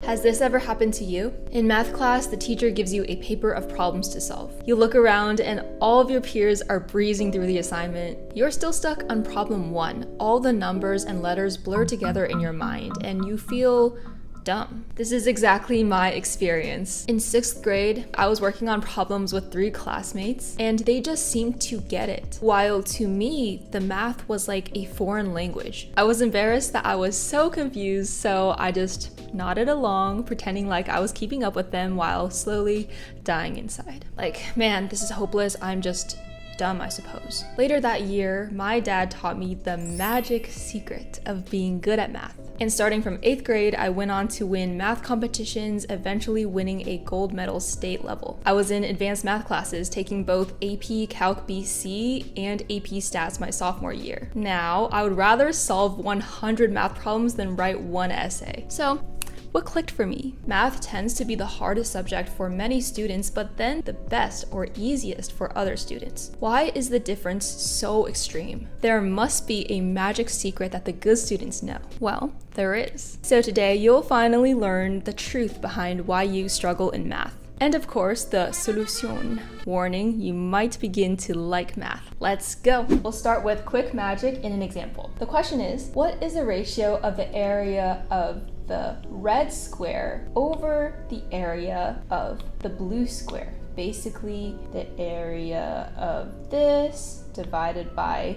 Has this ever happened to you? In math class, the teacher gives you a paper of problems to solve. You look around and all of your peers are breezing through the assignment. You're still stuck on problem 1. All the numbers and letters blur together in your mind and you feel dumb. This is exactly my experience. In 6th grade, I was working on problems with 3 classmates and they just seemed to get it. While to me, the math was like a foreign language. I was embarrassed that I was so confused, so I just nodded along, pretending like I was keeping up with them while slowly dying inside. Like, man, this is hopeless. I'm just dumb, I suppose. Later that year, my dad taught me the magic secret of being good at math. And starting from 8th grade, I went on to win math competitions, eventually winning a gold medal state level. I was in advanced math classes, taking both AP Calc BC and AP Stats my sophomore year. Now, I would rather solve 100 math problems than write 1 essay. So, what clicked for me? Math tends to be the hardest subject for many students, but then the best or easiest for other students. Why is the difference so extreme? There must be a magic secret that the good students know. Well, there is. So today you'll finally learn the truth behind why you struggle in math. And of course, the solution. Warning, you might begin to like math. Let's go. We'll start with quick magic in an example. The question is, what is the ratio of the area of the red square over the area of the blue square? Basically, the area of this divided by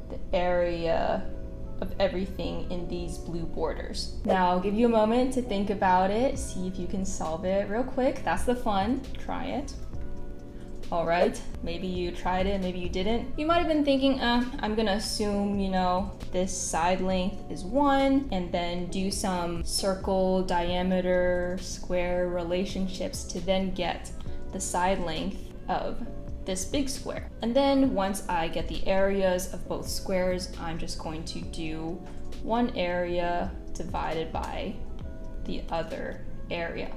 the area of everything in these blue borders. Now, I'll give you a moment to think about it, see if you can solve it real quick. That's the fun. Try it. All right, maybe you tried it, maybe you didn't. You might have been thinking, I'm gonna assume, this side length is 1, and then do some circle, diameter, square relationships to then get the side length of this big square. And then once I get the areas of both squares, I'm just going to do one area divided by the other area.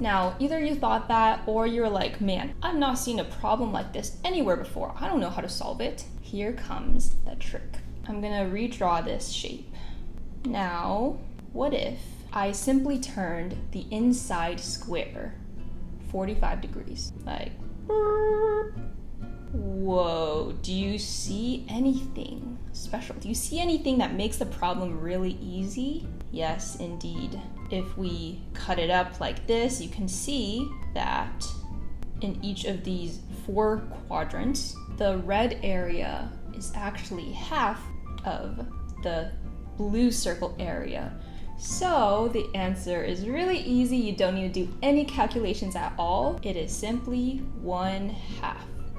Now, either you thought that or you're like, man, I've not seen a problem like this anywhere before. I don't know how to solve it. Here comes the trick. I'm gonna redraw this shape. Now, what if I simply turned the inside square 45 degrees? Like, whoa, do you see anything special? Do you see anything that makes the problem really easy? Yes, indeed. If we cut it up like this, you can see that in each of these 4 quadrants, the red area is actually half of the blue circle area. So the answer is really easy. You don't need to do any calculations at all. It is simply 1/2.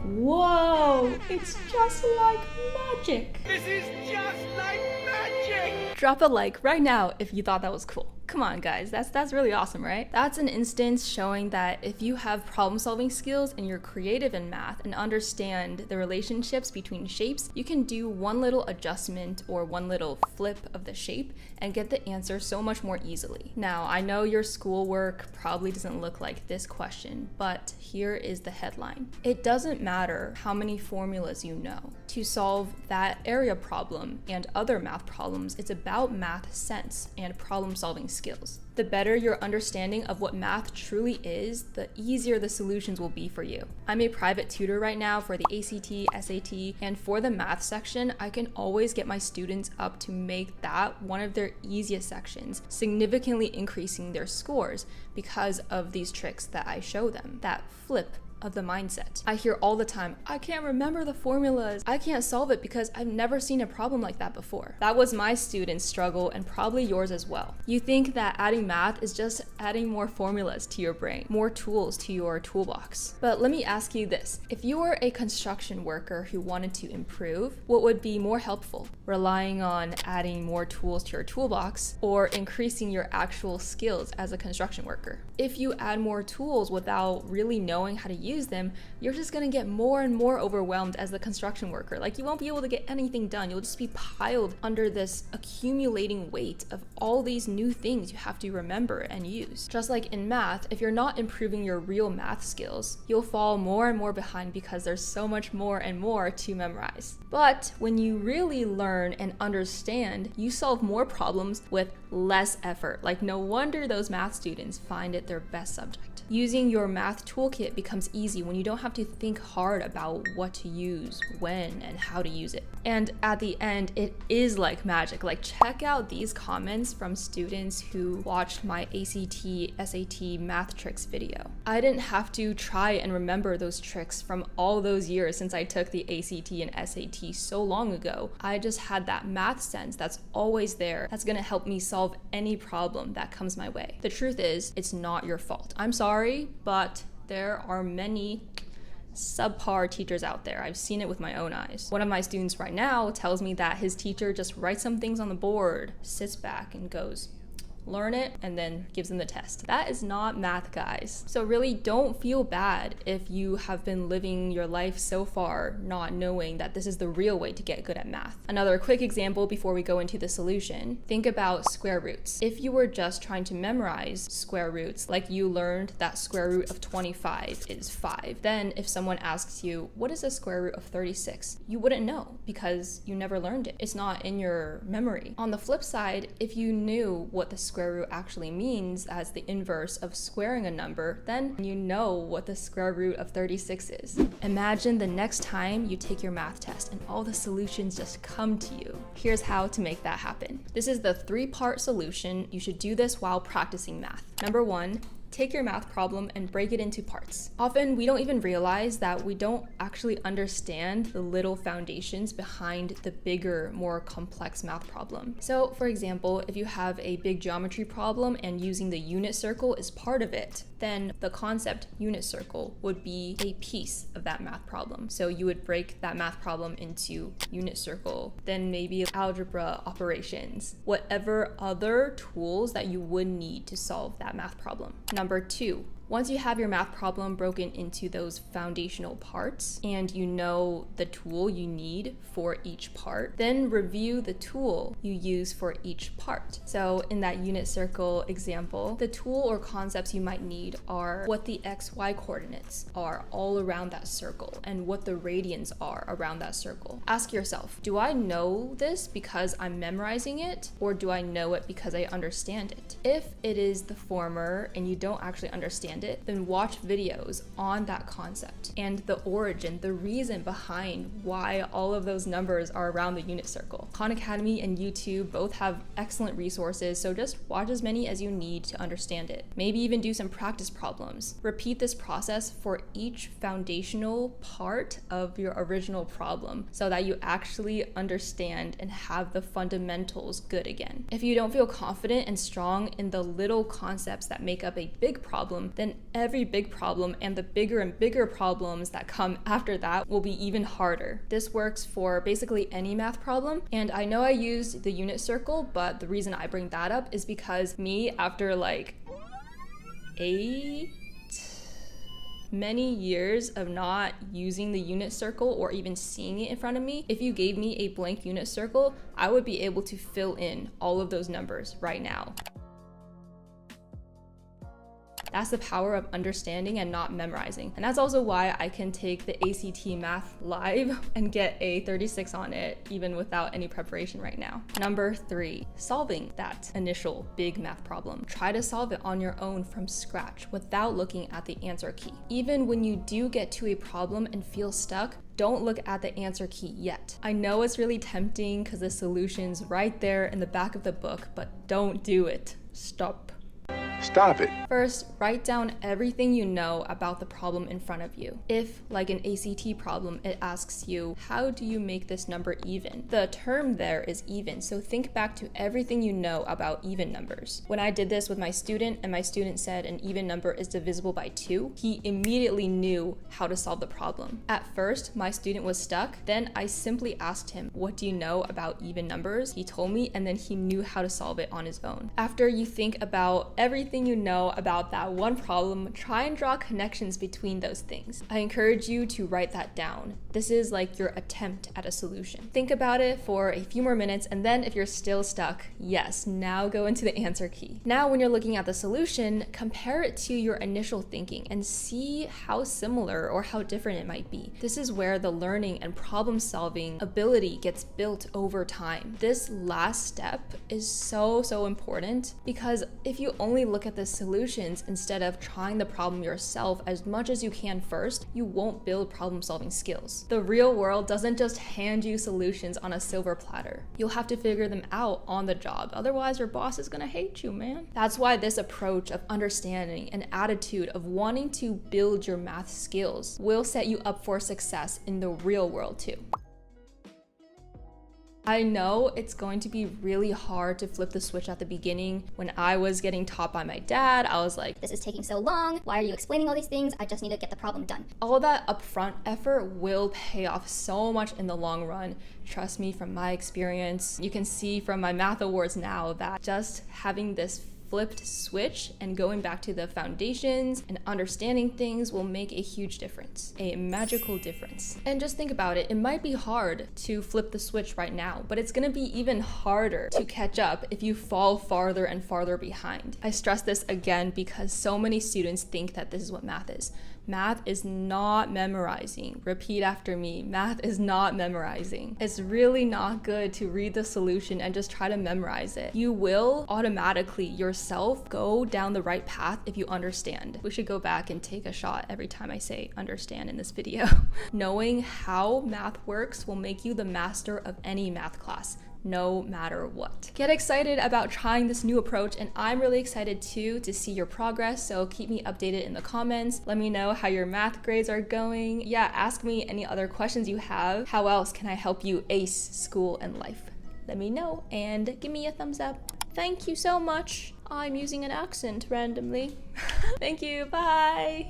Whoa, it's just like magic. This is just like magic. Drop a like right now if you thought that was cool. Come on, guys, that's really awesome, right? That's an instance showing that if you have problem-solving skills and you're creative in math and understand the relationships between shapes, you can do one little adjustment or one little flip of the shape and get the answer so much more easily. Now, I know your schoolwork probably doesn't look like this question, but here is the headline. It doesn't matter how many formulas you know. To solve that area problem and other math problems, it's about math sense and problem-solving skills. The better your understanding of what math truly is, the easier the solutions will be for you. I'm a private tutor right now for the ACT, SAT, and for the math section, I can always get my students up to make that one of their easiest sections, significantly increasing their scores because of these tricks that I show them. That flip of the mindset. I hear all the time, I can't remember the formulas. I can't solve it because I've never seen a problem like that before. That was my students' struggle and probably yours as well. You think that adding math is just adding more formulas to your brain, more tools to your toolbox. But let me ask you this. If you were a construction worker who wanted to improve, what would be more helpful? Relying on adding more tools to your toolbox or increasing your actual skills as a construction worker? If you add more tools without really knowing how to use use them, you're just gonna get more and more overwhelmed as the construction worker. Like, you won't be able to get anything done. You'll just be piled under this accumulating weight of all these new things you have to remember and use. Just like in math, if you're not improving your real math skills, you'll fall more and more behind because there's so much more and more to memorize. But when you really learn and understand, you solve more problems with less effort. Like, no wonder those math students find it their best subject. Using your math toolkit becomes easy when you don't have to think hard about what to use, when, and how to use it. And at the end, it is like magic. Like, check out these comments from students who watched my ACT, SAT math tricks video. I didn't have to try and remember those tricks from all those years since I took the ACT and SAT so long ago. I just had that math sense that's always there, that's gonna help me solve any problem that comes my way. The truth is, it's not your fault. I'm sorry, but there are many subpar teachers out there. I've seen it with my own eyes. One of my students right now tells me that his teacher just writes some things on the board, sits back and goes, learn it, and then gives them the test. That is not math, guys. So really, don't feel bad if you have been living your life so far not knowing that this is the real way to get good at math. Another quick example before we go into the solution, think about square roots. If you were just trying to memorize square roots, like you learned that square root of 25 is 5, then if someone asks you, what is the square root of 36? You wouldn't know because you never learned it. It's not in your memory. On the flip side, if you knew what the square root actually means as the inverse of squaring a number, then you know what the square root of 36 is. Imagine the next time you take your math test and all the solutions just come to you. Here's how to make that happen. This is the 3-part solution. You should do this while practicing math. Number 1, take your math problem and break it into parts. Often we don't even realize that we don't actually understand the little foundations behind the bigger, more complex math problem. So for example, if you have a big geometry problem and using the unit circle is part of it, then the concept unit circle would be a piece of that math problem. So you would break that math problem into unit circle, then maybe algebra operations, whatever other tools that you would need to solve that math problem. Number 2, once you have your math problem broken into those foundational parts and you know the tool you need for each part, then review the tool you use for each part. So in that unit circle example, the tool or concepts you might need are what the XY coordinates are all around that circle and what the radians are around that circle. Ask yourself, do I know this because I'm memorizing it, or do I know it because I understand it? If it is the former and you don't actually understand it, then watch videos on that concept and the origin, the reason behind why all of those numbers are around the unit circle. Khan Academy and YouTube both have excellent resources, so just watch as many as you need to understand it. Maybe even do some practice problems. Repeat this process for each foundational part of your original problem so that you actually understand and have the fundamentals good again. If you don't feel confident and strong in the little concepts that make up a big problem, then every big problem and the bigger and bigger problems that come after that will be even harder. This works for basically any math problem, and I know I used the unit circle, but the reason I bring that up is because me, after like many years of not using the unit circle or even seeing it in front of me, if you gave me a blank unit circle, I would be able to fill in all of those numbers right now. That's the power of understanding and not memorizing. And that's also why I can take the ACT math live and get a 36 on it, even without any preparation right now. Number 3, solving that initial big math problem. Try to solve it on your own from scratch without looking at the answer key. Even when you do get to a problem and feel stuck, don't look at the answer key yet. I know it's really tempting because the solution's right there in the back of the book, but don't do it. Stop. Stop it. First, write down everything you know about the problem in front of you. If, like an ACT problem, it asks you, how do you make this number even? The term there is even, so think back to everything you know about even numbers. When I did this with my student and my student said an even number is divisible by 2, he immediately knew how to solve the problem. At first, my student was stuck. Then I simply asked him, what do you know about even numbers? He told me, and then he knew how to solve it on his own. After you think about everything everything you know about that one problem, try and draw connections between those things. I encourage you to write that down. This is like your attempt at a solution. Think about it for a few more minutes, and then if you're still stuck, yes, now go into the answer key. Now, when you're looking at the solution, compare it to your initial thinking and see how similar or how different it might be. This is where the learning and problem solving ability gets built over time. This last step is so important, because if you only look at the solutions instead of trying the problem yourself as much as you can first, you won't build problem solving skills. The real world doesn't just hand you solutions on a silver platter. You'll have to figure them out on the job. Otherwise, your boss is gonna hate you, man. That's why this approach of understanding and attitude of wanting to build your math skills will set you up for success in the real world too. I know it's going to be really hard to flip the switch at the beginning. When I was getting taught by my dad, I was like, this is taking so long. Why are you explaining all these things? I just need to get the problem done. All that upfront effort will pay off so much in the long run. Trust me, from my experience. You can see from my math awards now that just having this flipped switch and going back to the foundations and understanding things will make a huge difference, a magical difference. And just think about it, it might be hard to flip the switch right now, but it's gonna be even harder to catch up if you fall farther and farther behind. I stress this again because so many students think that this is what math is. Math is not memorizing. Repeat after me. Math is not memorizing. It's really not good to read the solution and just try to memorize it. You will automatically yourself go down the right path if you understand. We should go back and take a shot every time I say understand in this video. Knowing how math works will make you the master of any math class, no matter what. Get excited about trying this new approach, and I'm really excited too to see your progress, so keep me updated in the comments. Let me know how your math grades are going. Yeah, ask me any other questions you have. How else can I help you ace school and life? Let me know and give me a thumbs up. Thank you so much. I'm using an accent randomly. Thank you, bye.